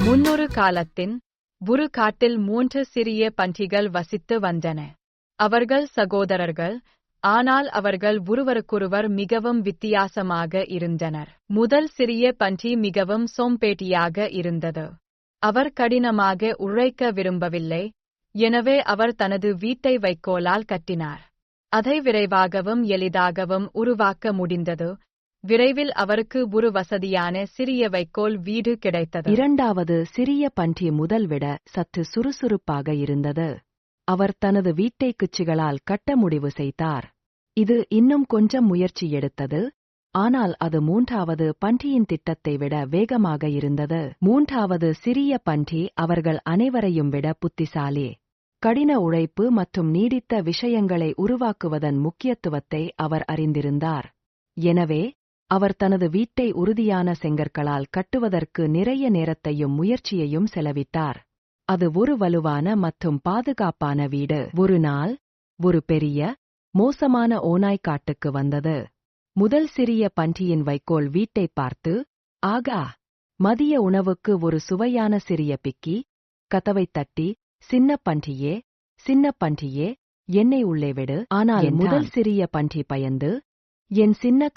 முன்னொரு காலத்தின் ஒரு காட்டில் 3 சிறிய பன்றிகள் வசித்து வந்தன. அவர்கள் சகோதரர்கள், ஆனால் அவர்கள் ஒருவருக்கொருவர் மிகவும் வித்தியாசமாக இருந்தனர். முதல் சிறிய பன்றி மிகவும் சோம்பேறியாக இருந்தது. அவர் கடினமாக உழைக்க விரும்பவில்லை, எனவே அவர் தனது வீட்டை வைக்கோலால் கட்டினார். அதை விரைவாகவும் எளிதாகவும் உருவாக்க முடிந்தது. விரைவில் அவருக்கு ஒரு வசதியான சிறிய வைக்கோல் வீடு கிடைத்தது. இரண்டாவது சிறிய பன்றி முதல் விட சற்று சுறுசுறுப்பாக இருந்தது. அவர் தனது வீட்டை குச்சிகளால் கட்ட முடிவு செய்தார். இது இன்னும் கொஞ்சம் முயற்சி எடுத்தது, ஆனால் அது மூன்றாவது பன்றியின் திட்டத்தை விட வேகமாக இருந்தது. மூன்றாவது சிறிய பன்றி அவர்கள் அனைவரையும் விட புத்திசாலி. கடின உழைப்பு மற்றும் நீடித்த விஷயங்களை உருவாக்குவதன் முக்கியத்துவத்தை அவர் அறிந்திருந்தார். எனவே அவர் தனது வீட்டை உறுதியான செங்கற்களால் கட்டுவதற்கு நிறைய நேரத்தையும் முயற்சியையும் செலவிட்டார். அது ஒரு வலுவான மற்றும் பாதுகாப்பான வீடு. ஒரு நாள் ஒரு பெரிய, மோசமான ஓநாய் காட்டுக்கு வந்தது. முதல் சிறிய பன்றியின் வைக்கோல் வீட்டை பார்த்து, ஆகா, மதிய உணவுக்கு ஒரு சுவையான சிறிய பிக்கி. கதவைத் தட்டி, சின்ன பன்றியே, என்னை உள்ளே விடு. ஆனால் முதல் சிறிய பன்றி பயந்து, என் சின்ன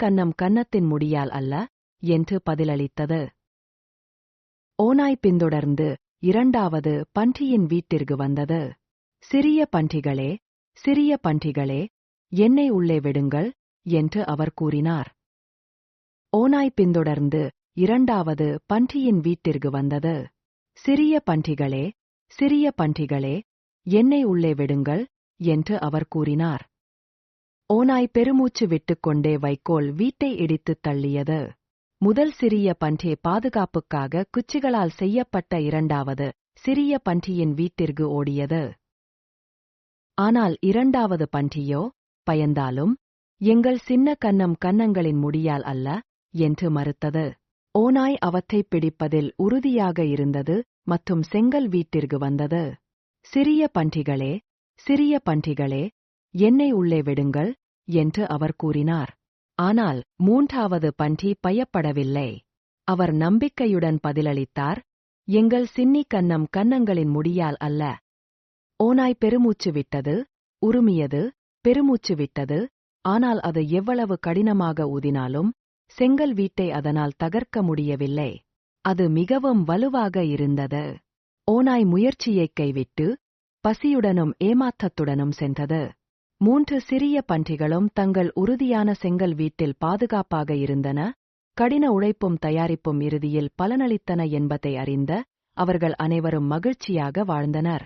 கன்னத்தின் முடியால் அல்ல என்று பதிலளித்தது. ஓநாய் பின்தொடர்ந்து இரண்டாவது பன்றியின் வீட்டிற்கு வந்தது. சிறிய பன்றிகளே, என்னை உள்ளே விடுங்கள் என்று அவர் கூறினார். ஓநாய் பின்தொடர்ந்து இரண்டாவது பன்றியின் வீட்டிற்கு வந்தது. சிறிய பன்றிகளே, என்னை உள்ளே விடுங்கள் என்று அவர் கூறினார். ஓநாய் பெருமூச்சு விட்டுக்கொண்டே வைக்கோல் வீட்டை இடித்துத் தள்ளியது. முதல் சிறிய பன்றி பாதுகாப்புக்காக குச்சிகளால் செய்யப்பட்ட இரண்டாவது சிறிய பன்றியின் வீட்டிற்கு ஓடியது. ஆனால் இரண்டாவது பன்றியோ பயந்தாலும், எங்கள் சின்ன கன்னங்களின் முடியால் அல்ல என்று மறுத்தது. ஓநாய் அவற்றைப் பிடிப்பதில் உறுதியாக இருந்தது மற்றும் செங்கல் வீட்டிற்கு வந்தது. சிறிய பன்றிகளே, என்னை உள்ளே விடுங்கள் என்று அவர் கூறினார். ஆனால் மூன்றாவது பன்றி பயப்படவில்லை. அவர் நம்பிக்கையுடன் பதிலளித்தார், எங்கள் சின்னி கன்னங்களின் முடியால் அல்ல. ஓநாய் பெருமூச்சு விட்டது, உறுமியது, பெருமூச்சு விட்டது, ஆனால் அது எவ்வளவு கடினமாக ஊதினாலும் செங்கல் வீட்டை அதனால் தகர்க்க முடியவில்லை. அது மிகவும் வலுவாக இருந்தது. ஓநாய் முயற்சியைக் கைவிட்டு பசியுடனும் ஏமாற்றத்துடனும் சென்றது. 3 சிறிய பன்றிகளும் தங்கள் உறுதியான செங்கல் வீட்டில் பாதுகாப்பாக இருந்தன. கடின உழைப்பும் தயாரிப்பும் இறுதியில் பலனளித்தன என்பதை அறிந்த அவர்கள் அனைவரும் மகிழ்ச்சியாக வாழ்ந்தனர்.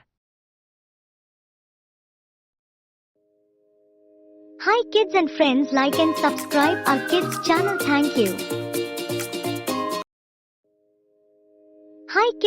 Hi kids and friends, like and subscribe our kids channel. Thank you. Hi kids.